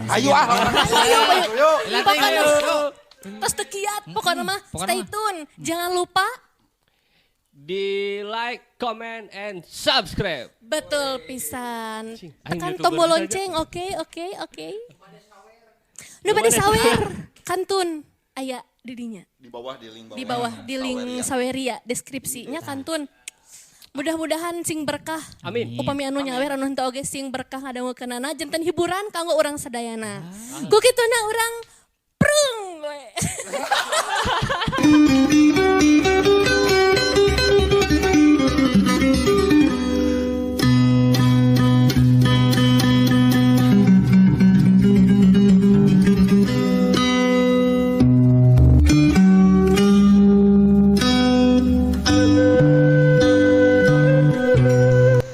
Ayo Ayo. Pokoknya terus tekiat pokoknya mah stay tune. Jangan lupa di like, comment, and subscribe. betul pisan. Tekan YouTuber tombol saja. lonceng, oke. Nu bade sawer, kantun aya didinya. Di bawah di link bawah. Di bawah di link Saweria deskripsinya kantun. Mudah-mudahan sing berkah. Amin. Upami anu nyawer anu henteu oge sing berkah ngadangukeunana janten hiburan kanggo urang sadayana. Ku kituna urang prung we.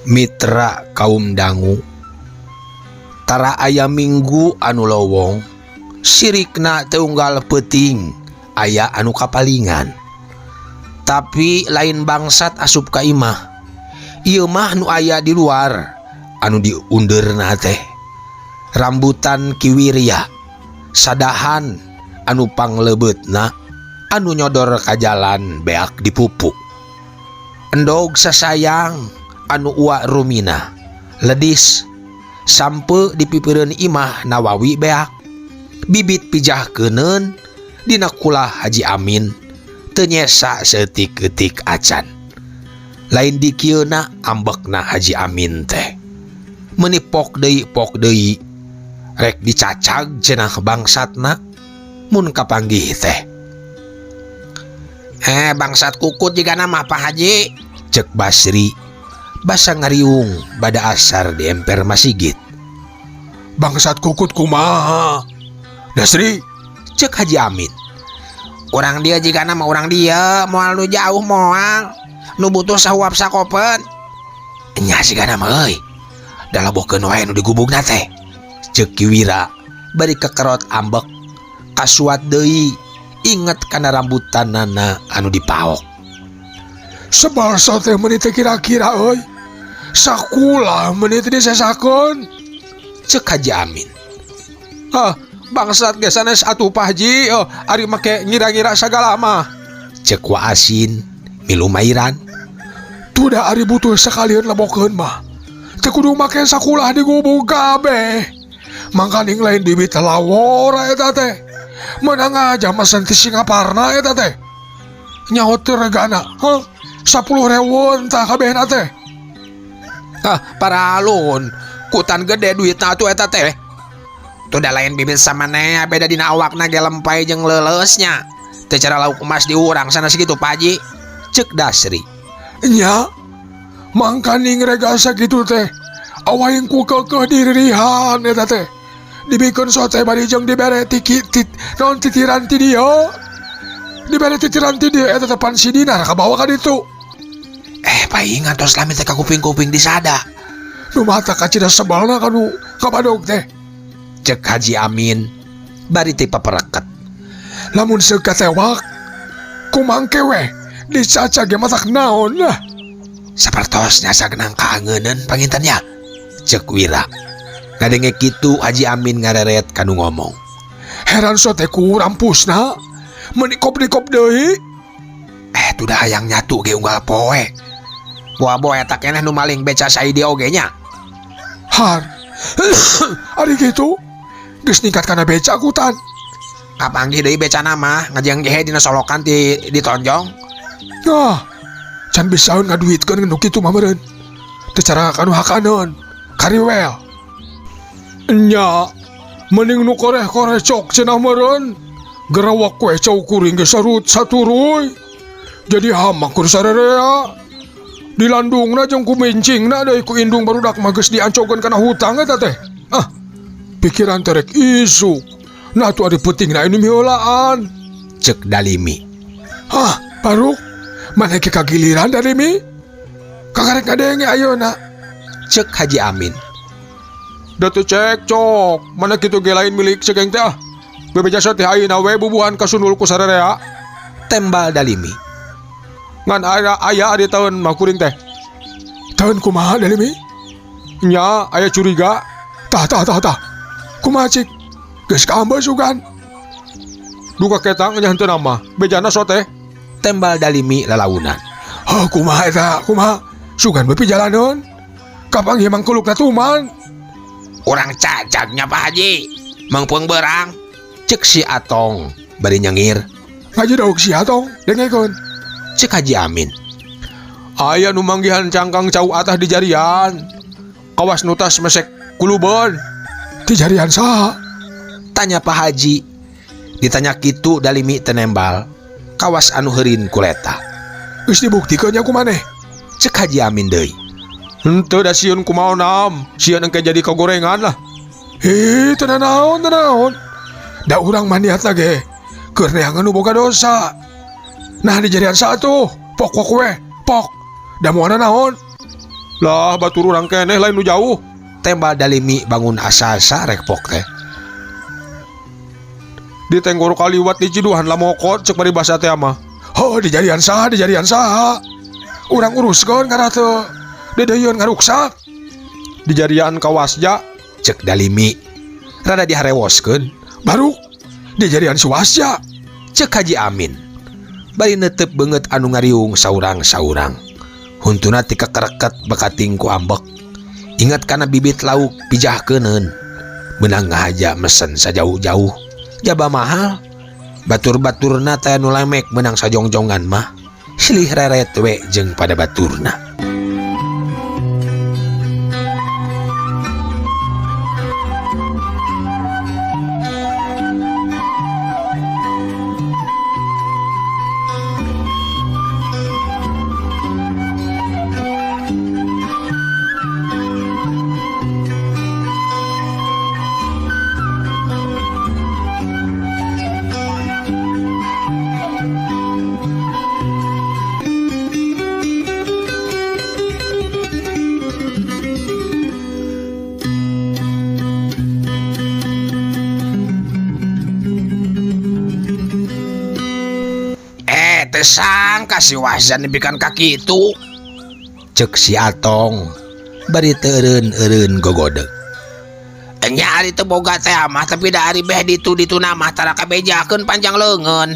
Mitra kaum dangu tara aya minggu anu lowong sirikna teunggal peuting aya anu kapalingan tapi lain bangsat asup ka imah ieu mah nu aya di luar anu diundeurna teh rambutan kiwirya sadahan anu panglebeutna anu nyodor ka jalan beak dipupuk endog sasayang anu uwa rumina ledis sampe dipipireun imah Nawawi beak bibit pijah keuneun dina kulah Haji Amin teu nyesa seutik-eutik acan lain di kieuna ambekna Haji Amin teh meuni pok deui rek dicacag cenah bangsatna mun kapanggih teh bangsat kukut jigana mah Pak Haji cek Basri basa ngariung bada asar di emper Masigit. Bangsat kukut kumaha Dasri cek Haji Amin. Orang dia jika nama orang dia moal nu jauh moal nu butuh sahuap sakopen nya sigana mah euy dalabohkeun wae nu digubugna teh cek Kiwira bari kekerot ambek kasuat deui inget kana rambutanana anu dipaok. Sebalsa teh meuni teh kira-kira euy sakulah menit disesakeun cek Haji Amin. Bangsat ge sanes atuh Pak Haji ari make ngira-ngira sagala mah cek Wa Asin milu mairan. Tuh da ari butuh sakalian lebokeun mah teu kudu make sakulah digubung kabeh mangkaning lain bibit lawor eta teh meunang aja mesen ti Singaparna eta teh nyaho teu regana 10.000 tah kabehna teh. Para alun kutan gede duitna atuh eta teh tuh da lain bibit samaneh beda dina awakna ge lempay jeung leulesnya teu cara lauk emas diurang sana segitu Pak Haji cek Dasri. Nya mangkaning rega sakitu teh awaing ku keukeuh diririhan eta teh dibikeun sote bari jeung dibere tikitit naon titiran ti dieu dibere titiran ti dieu eta teh pan si dinar kabawa ka ditu. Paing ngantos lami teh ka kuping-kuping disada. Nu mata kacida sebalna kanu kabadog teh. Cek Haji Amin bari teh papereket. Lamun seukeut tewak kumangke we dicaca ge matak naon lah. Sapertos nyasa genang kaangeuneun pangintennya. Cek Wira. Ngadenge kitu Haji Amin ngareret kanu ngomong. Heran sote ku rampusna. Menikop-nikop deui. Tuh dah hayang nyatu ge unggal poe. Boa eta keneh nu maling beca Saidi oge nya. Har. Ari kitu geus ningkat kana beca kutan. Kapanggih deui becana mah ngajeng gehe dina solokan ti ditonjong. Can bisaeun ngaduitkeun nu kitu mah meureun. Teu cara kanu hakaneun. Kariwel. Nya mending nu koreh-koreh cok cenah meureun. Gerawak kue cau kuring ge sarut saturuy. Jadi hamak kur sararea. Dilandungna jeung ku mincingna deui ku indung barudak mah geus diancokeun kana hutang eta teh. Pikiran terek isu. Nah tu ari peutingna ini miheulaan. Cek Dalimi. Baruk maneh ke kagiliran Dalimi? Kagarek ngadenge ayeuna. Cek Haji Amin. Da teu cek cok, mana kitu ge lain milik cegeng teh Bebeja teh ayeuna we bubuhan kasunul ku sararea. Tembal Dalimi. Ngan aya di tahun mah kuring teh. Tahun kumaha Dalimi? Nya aya curiga. Tah. Kumaha cik? Geus kamba sugan. Duka ketang nya henteu nama, bejana sote. Tembal Dalimi lalaunan. Oh, kumaha eta? Kumaha? Sugan beupi jalaneun. Kapanggih mangkulukna tuman. Urang cacagnya Pak Haji. Mangpeung berang. Cek si Atong bari nyengir. Ngaji daug si Atong, dengekeun. Cek Haji Amin. Aya nu manggihan cangkang cau atah di jarian. Kawas nutas mesek kulubeun. Di jarian saha? Tanya Pak Haji. Ditanya kitu Dalimi tenembal. Kawas anu heurin kuleta. Geus dibuktikeun nya kumaneh? Cek Haji Amin deui. Henteu da sieun kumaha naam. Sieun engke jadi kagorengan lah. Teu naon. Da urang mah niatna ge keur neangan nu boga dosa. Nah di jarian saha tuh? Pok we, pok. Da moana naon? Lah batur urang keneh lain nu jauh. Tembal Dalimi bangun asa-asa rek pok teh. Di tenggorok kaliwat di ciduhan lamokot cek bari basa teh mah. Oh di jarian saha? Urang uruskeun karena teu dedeyeun ngaruksak. Di jarian kawasja. Cek Dalimi. Rada diharewoskeun. Baru di jarian suwasja. Cek Haji Amin. Bari netep banget anu ngariung saurang-saurang. Huntuna ti kekereket bekating ku ambek. Ingat kana bibit lauk pijahkeuneun. Menang ngahaja mesen sajauh-jauh. Jaba mahal. Batur-baturna teh nu lemek menang sajongjongan mah. Silih reret we jeung pada baturna. Tesang kasih wajan dibikan kaki itu. Cek si Atong bari teureun-eureun gogodeg. Enya ari teu boga teh mah tapi da ari beh ditu nama tara kabejakeun panjang leungeun.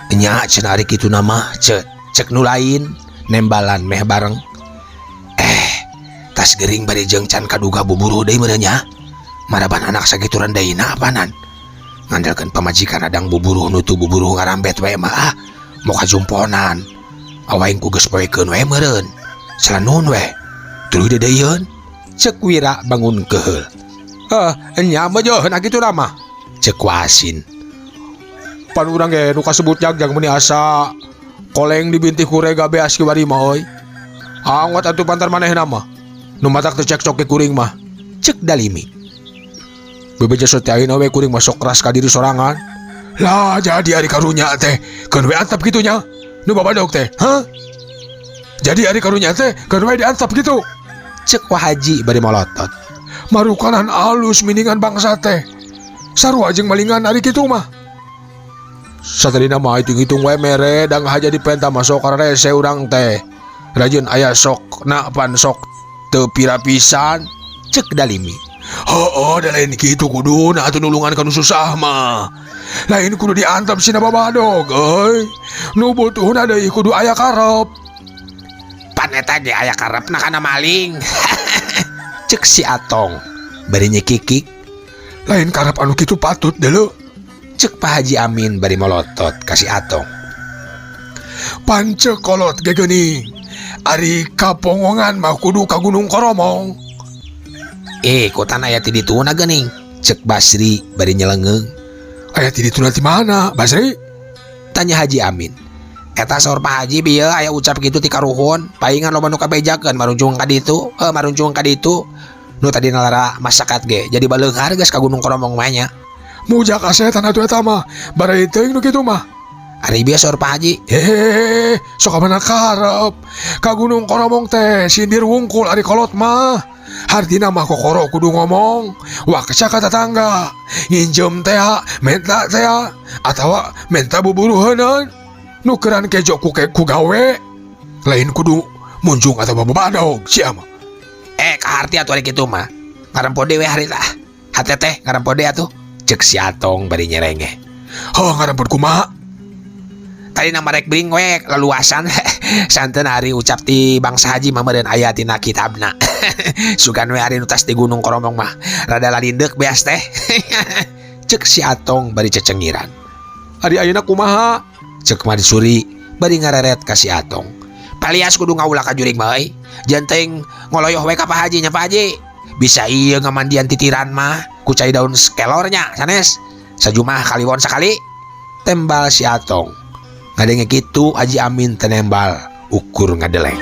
Enya cenah ari kitu nama cek nu lain nembalan meh bareng. Tas gering bari jeung can kaduga buburu deui meureun nya. Maraban anak sakitu rendaina apanan. Ngandalkeun pamajikan adang buburuh nutu buburuh ngarambet we mah mau kajumponan. Awaing ku geus poekeun we meureun. Salanuhun we. Tuluy dedeyeun. Cek Wira bangun keheul. Enya mah jeuheuna kitu mah. Cek Wasin. Pan urang ge nu kasebut jagjang meuni asa koleng dibintih ku rega beas kiwari mah euy. Anggot atuh pantar manehna mah. Nu matak teu cekcok ke kuring mah. Cek Dalimi. Bebeja sote ayeuna we kuring masuk keras ka diri sorangan. Lah jadi ari karunya teh keun we antap kitu nya. Nu babadog teh, hah? Jadi ari karunya teh keun we diantap gitu. Cek Wahaji bari molotot. Marukanan alus miningan bangsa teh. Sarua jeung malingan ari kitu mah. Satadina mah hitung-hitung we mere da ngahaja dipenta masuk ka rese urang teh. Rajin aya sok na pan sok teu pira pisan. Cek Dalimi. Da lain kitu kuduna atuh nulungan ka nu susah mah. Lain kudu diantap sina babadog euy. Nu butuhna deui kudu aya karep. Pan eta ge aya karepna kana maling. Cek si Atong bari nyekikik. Lain karep anu kitu patut deuleu. Cek Pak Haji Amin bari molotot ka si Atong. Pancek kolot ge geuning. Ari kapongongan mah kudu ka Gunung Koromong. Kotan aya ti dituna geuning. Cek Basri bari nyelengeng. Aya ti dituna ti mana, Basri? Tanya Haji Amin. Eta saur Pak Haji bieu aya ucap kitu ti karuhun, paingan loba nu kabejakeun marunjung ka ditu, Nu tadi nalara masyarakat ge jadi baleunghar geus ka Gunung Koromong mah nya. Mujak asetan atuh eta mah, bari teuing nu kitu mah. Ari bieu saur Pak Haji. Sok mana karep. Ka Gunung Koromong teh sindir wungkul ari kolot mah. Hartina mah kokoro kudu ngomong. Wah keca ka tetangga. Nginjem teh, menta teh, atawa menta buburuheuneun. Nukeran kejo ku gawe. Lain kudu munjung atau babadog sia mah. Kaharti atuh ari kitu mah. Ngarempo dewe harita. Hate teh ngarampode atuh. Cek si Atong bari nyerenge. Ngarampun kumaha? Tadi nama rek bring we leluasan. Santen hari ucap ti bangsa haji mameureun aya tina kitabna. Sugan we hari nutas di Gunung Koromong mah rada ladindek beas teh. Cek si Atong bari cecengiran. Ari ayeuna kumaha? Cek Mansuri bari ngareret ka si Atong. Palias kudu ngaulah ka jurig mah euy. Jenteng ngoloyoh we ka Pak Haji nya Pak Haji. Bisa ieu ngamandian titiran mah ku cai daun kelornya sanes. Sajumah kaliwon sakali. Tembal si Atong. Ngadenge kitu Haji Amin tenembal ukur ngadeleng.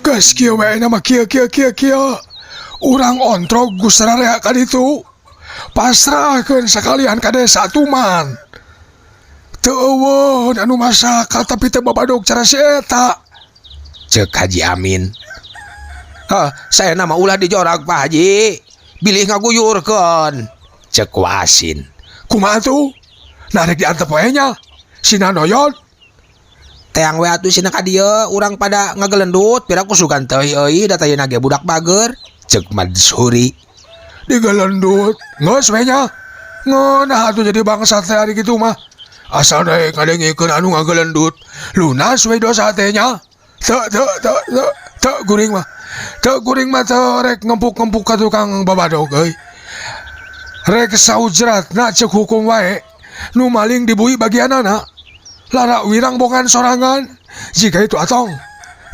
Geus kieu we nama kieu. Urang ontrog gusararea ka ditu. Pasrahkeun sakalian ka desa Tuman. Teu eueuh anu masakan tapi teu babadog cara si eta. Cek Haji Amin. Saya nama ulah dijorag Pak Haji. Bilih ngaguyurkeun. Cek Wasin. Kumaha tuh? Narek diantep we nya. Sina noyot. Teang we atuh sina ka dieu urang pada ngagelendut pira kusugan teh euy da tayeuna ge budak bager. Cek Mansuri. Digelendut. Geus we nya. Ngeunah atuh jadi bangsa teh ari kitu mah. Asal daek ngadengikeun anu ngagelendut. Lunas we dosa teh nya. Teu guring mah. Teu guring mah teu rek ngempuk-ngempuk ka tukang babadog euy. Rek saujratna cek hukum wae. Nu maling dibui bagianana. Lara wirang bongan sorangan. Jika itu Atong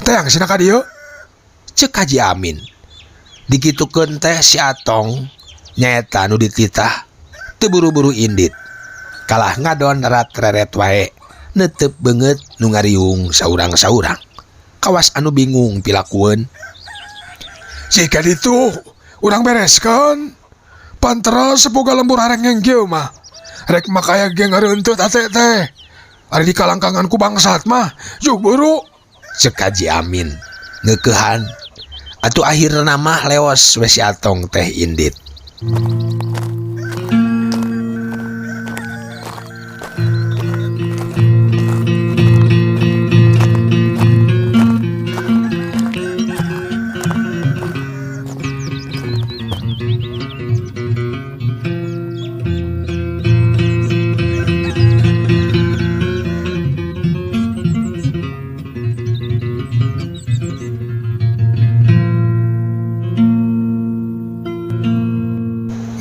teang sina ka dieu. Cek Haji Amin. Dikitukeun teh si Atong nyaeta nu dititah teu buru-buru indit. Kalah ngadon rat reret wae neuteup beungeut nu ngariung saurang-saurang. Kawas anu bingung pilakueun. Jika ditu urang bereskeun. Panteras sepoga lembur arek ngengkieu mah. Rek makaya ge ngareunteut ate teh. Ari di kalangkangan ku bangsat mah, juk buru. Cek Haji Amin. Ngeukehan. Atuh akhirna mah leos we si Atong teh indit.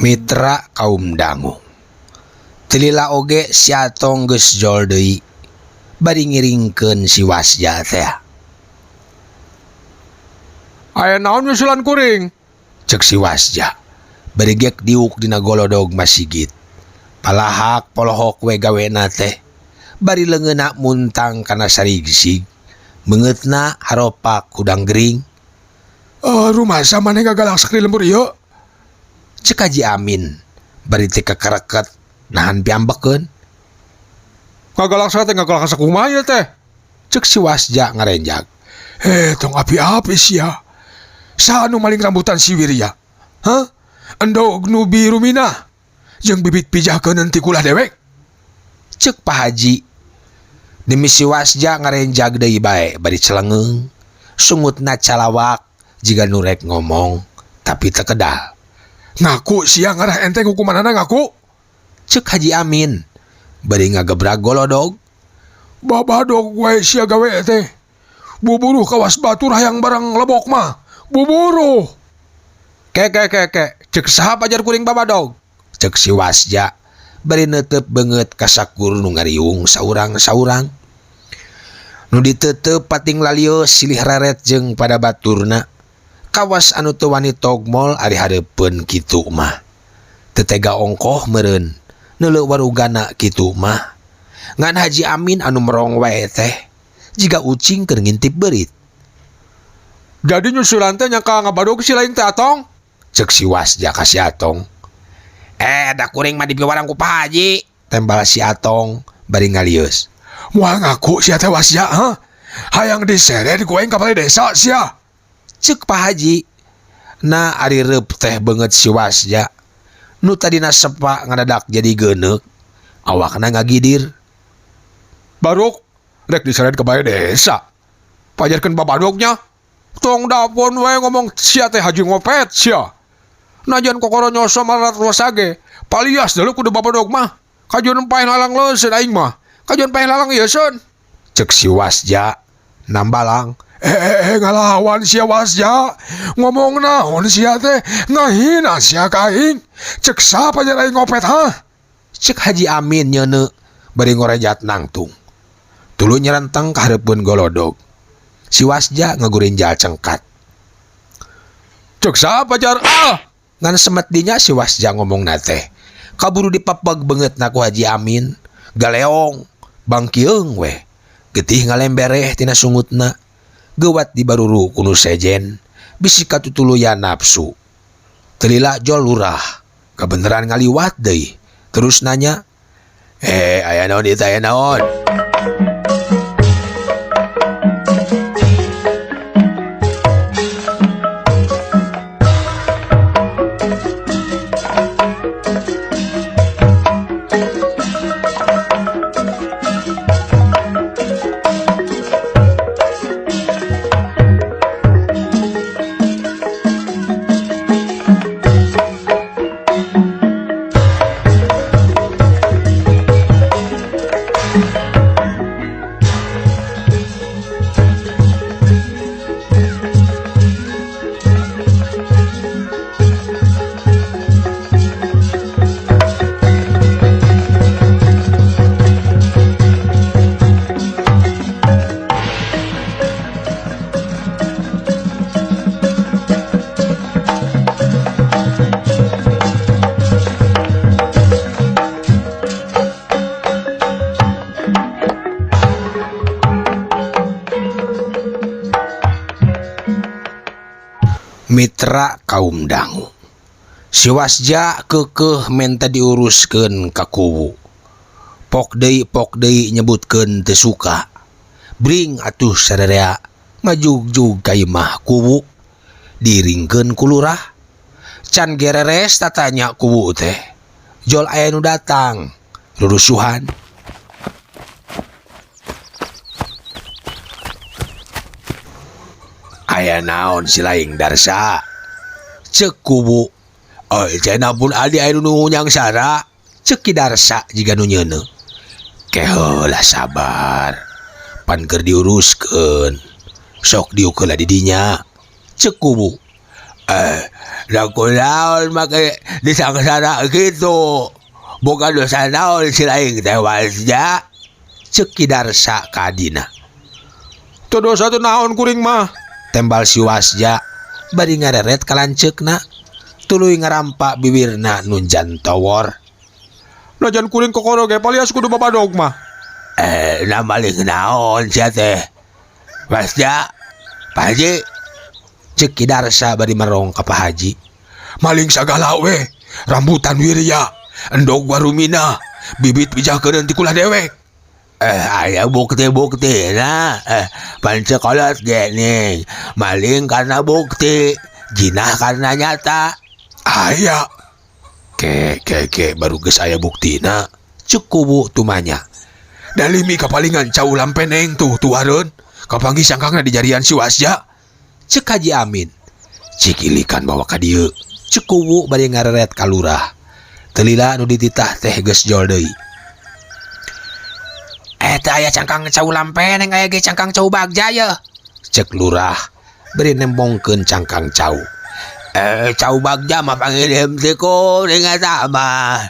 Mitra kaum dangu. Telila oge si Atong geus jol deui bari ngiringkeun si Wasja teh. Aya naon nyusulan kuring? Cek si Wasja. Bari gek diuk dina golodog masigit. Palahak polohok we gawena teh. Bari leungeuna muntang kana sarigsig. Meungeutna haropak kudang gering. Rumah sama nih gagalak sakri lembur ieu. Cek Haji Amin bari teh kakareket nahan piambekeun. Gagalak sa teh gagalak sakumaha ieu teh? Cek si Wasja ngarenjak. Tong api-api sia. Sa anu maling rambutan si Wirya? Hah? Endog nu biru minah. Jeung bibit pijahkeun ti kulah dewek. Cek Pak Haji. Demi si Wasja ngarenjak deui bae bari celengeung. Sungutna calawak jiga nu rek ngomong tapi teu kedal. Ngaku sia ngarah enteng hukumanana ngaku. Cek Haji Amin bari ngagebrak golodog. Babadog we sia gawe teh. Buburu kawas batur hayang barang lebok mah. Buburu. Ke. Cek saha pajar kuring babadog. Cek si Wasja bari neuteup beungeut ka sakur nu ngariung saurang-saurang. Nu diteuteup pating lalieu silih raret jeung pada baturna. Kawas anu teu wani togmol ari hareupeun kitu mah. Teu tega ongkoh meureun. Neuleuh warugana kitu mah. Ngan Haji Amin anu merong wae teh jiga ucing keur ngintip beurit. Jadi nyusulan teh nyangka ngabadog si lain teh Atong? Cek si Wasja ka si Atong. Da kuring mah dipiwarang ku Pak Haji. Tembal si Atong bari ngalius. Mual ngaku sia teh wasja, ha? Hayang diseret goeng ka balai desa sia. Cek Pak Haji. Na ari reup teh banget si Wasja. Nu tadina sepa ngadadak jadi geuneuk. Awakna ngagidir. Baruk, rek diseret ke balai desa. Pajarkeun babadognya. Tong dapun we ngomong sia teh Haji ngopet sia. Najan kokoro nyoso marat rusage. Palias deuleu kudu babadog mah. Kajuan paeh lalang leuseun aing mah. Kajuan paeh lalang ieuseun. Cek si Wasja. Nambalang. Ngalawan sia Wasja. Ngomong naon sia teh ngahina sia ka aing. Cek sapa jar aing ngopet, ha? Cek Haji Amin nyeuneu bari ngorejat nangtung. Tuluy nyerenteng ka hareupeun golodog. Si Wasja ngagurinjal cengkat. Cek sapa jar Ngan semet dinya si Wasja ngomong teh. Kaburu dipapag banget na ku Haji Amin. Galeong, bangkieung we. Getih ngalembereh tina sungutna. Gewat di baruru kunu sejen. Bisi katutuluyan nafsu. Telila jol lurah. Kebeneran ngaliwat deui. Terus nanya, aya naon ieu aya naon? Mitra kaum dangu. Si Wasja keukeuh menta diuruskeun ka kuwu. Pok deui nyebutkeun teu suka. Bring atuh sadarea ngajugjug ka imah kuwu. Diringkeun ku lurah. Can gereres tatanya kuwu teh. Jol aya nu datang. Rurusuhan. Aya naon si laing Darsa? Cek kubu. Cenah pun adi aya nu ngunyang sara. Cek ki Darsa jiga nu nyeuneu. Keheula sabar. Pan keur diuruskeun. Sok diukeul di dinya. Cek kubu. Da kunaon make disangsara kitu. Boga dosa naon si laing teh Wasja? Cek ki Darsa ka adina. Teu dosa teu naon kuring mah. Tembal si Wasja bari ngareret ka lanceukna. Tuluy ngarampa bibirna nunjan towor. Najan kuring kokoro ge palias kudu babadog mah. Namaling naon sia teh? Wasja, Pak Haji. Cek ki Darsa bari merong ka Pak Haji. Maling sagala we. Rambutan wirya. Endog warumina. Bibit pijakeun ti kulah dewek. Aya bukti-bukti na. Pancekolot gini. Maling karena bukti. Jinah karena nyata. Aya. Ke baru geus aya buktina. Cek kubu tumanya. Dalimi kapalingan cau lampeneng tuh tuareun. Kapanggih sangkangna di jarian si Wasja. Cek Haji Amin. Cikilikan bawa ka dieu. Cek kubu bari ngareret ka lurah. Telila nu dititah teh geus jol deui. Eta aya cangkang cau lampeneng aya ge cangkang cau bagja ye. Cek lurah beri nembongkeun cangkang cau. Cau bagja mah pangirim ti kuring eta mah.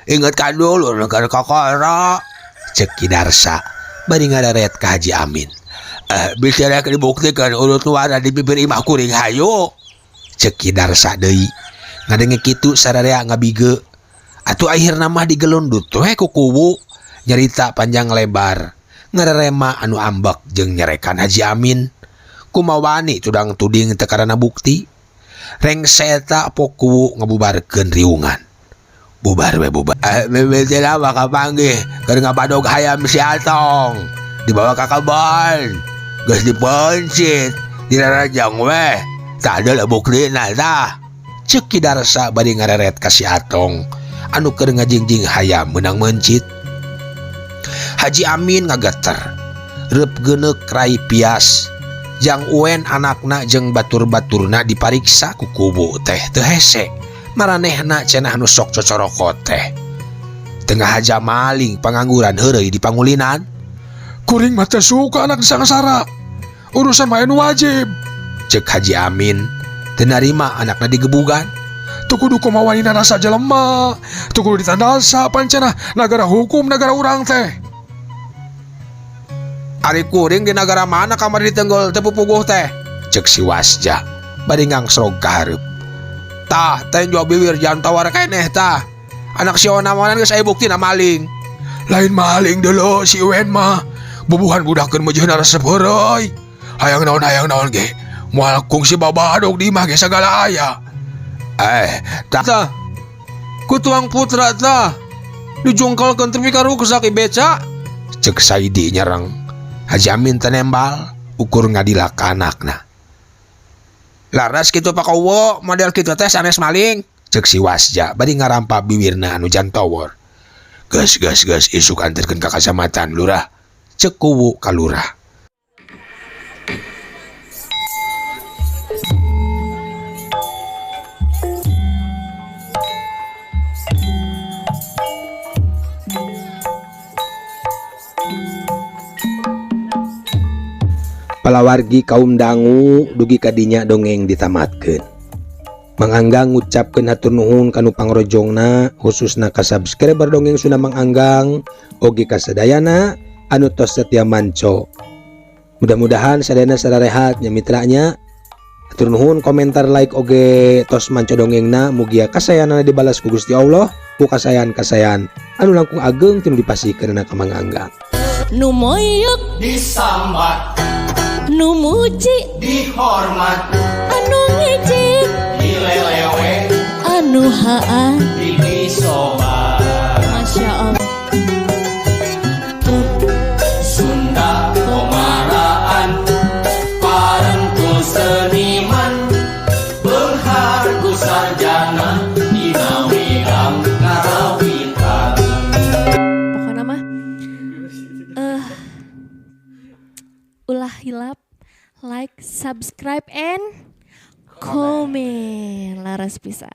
Inget ka dulu keur kokoro. Cek ki Darsa bari ngadaret ka Haji Amin. Bisa rek dibuktikan urut luar di bibir imah kuring hayu. Cek ki Darsa deui. Ngadenge kitu sadarea ngabige. Atuh akhirna mah digelundut we ku kuwu. Nyarita panjang lebar. Ngarerema anu ambek jeung nyerekan Haji Amin. Kumawani tudang tuding teu karana bukti. Reng seta pokuwu ngabubarkeun riungan. Bubar we bubar. Mimiti na makapanggih. Keur ngapadog hayam si Atong. Dibawa ka kabal. Geus dipencit. Dirarajang we. Tadel buklina tah. Ceuk Ki Darsa bari ngareret ka si Atong. Anu keur ngajingjing hayam meunang mencit. Haji Amin ngageter. Reup geuneuk rai pias. Jang Uwen anakna jeung batur-baturna dipariksa ku kubu teh teu hese. Maranehna cenah nu sok cocorokot teh. Tengah haja maling pangangguran heureuy di pangulinan. Kuring mah teu suka anak disangasara. Urusan mah anu wajib. Cek Haji Amin teu narima anakna digebugan. Teu kudu kumawanina rasa jelema. Teu kudu ditandalsa pancenah nagara hukum nagara urang teh. Ari kuring di negara mana kamar ditenggol teu pupuguh teh? Cek si Wasja bari ngangsrog ka hareup. Tah, teh jauh bibir jangan tawar keneh tah. Anak si Ona monan geus aya buktina maling. Lain maling dulu si Uwen mah. Bubuhan budak keur meujeunna resep heureuy. Hayang naon ge. Moal kungsi babadog di imah ge sagala aya. Tah. Ku tuang putra tah. Dijungkelkeun tepi ka ruksak i beca. Cek Saidi nyereng. Haji Amin teh nembal ukur ngadilak ka anakna. Laras kitu Pak Kowo, model kitu teh sanes maling. Cek si Wasja bari ngarampa bibirna anu jantowor. Gas isuk anterkeun ka kacamatan lurah. Cek Kuwu ka lurah. Palawargi kaum dangu dugi kadinya dongeng ditamatkeun. Manganggang ngucapkeun hatur nuhun kanu pangrojongna khususna ka subscriber dongeng Sunda Manganggang oge ka sadayana anu tos setia manco. Mudah-mudahan sadayana sararehat nya mitranya. Hatur nuhun komentar like oge tos manco dongengna mugia kasayanana dibalas ku Gusti Allah ku kasayan-kasayan anu langkung ageng tinu dipasikeunna ka Manganggang. Nu moyok disambat, nu muji dihormat, anu ngijik dilelewe, anu haan disobat. Masya Allah. Sunda Komaraan, parengku seniman, penghargu sarjana, dina wirang karawitan. Pokoknya mah ulah hilap, like, subscribe, and comment. Laras pisan.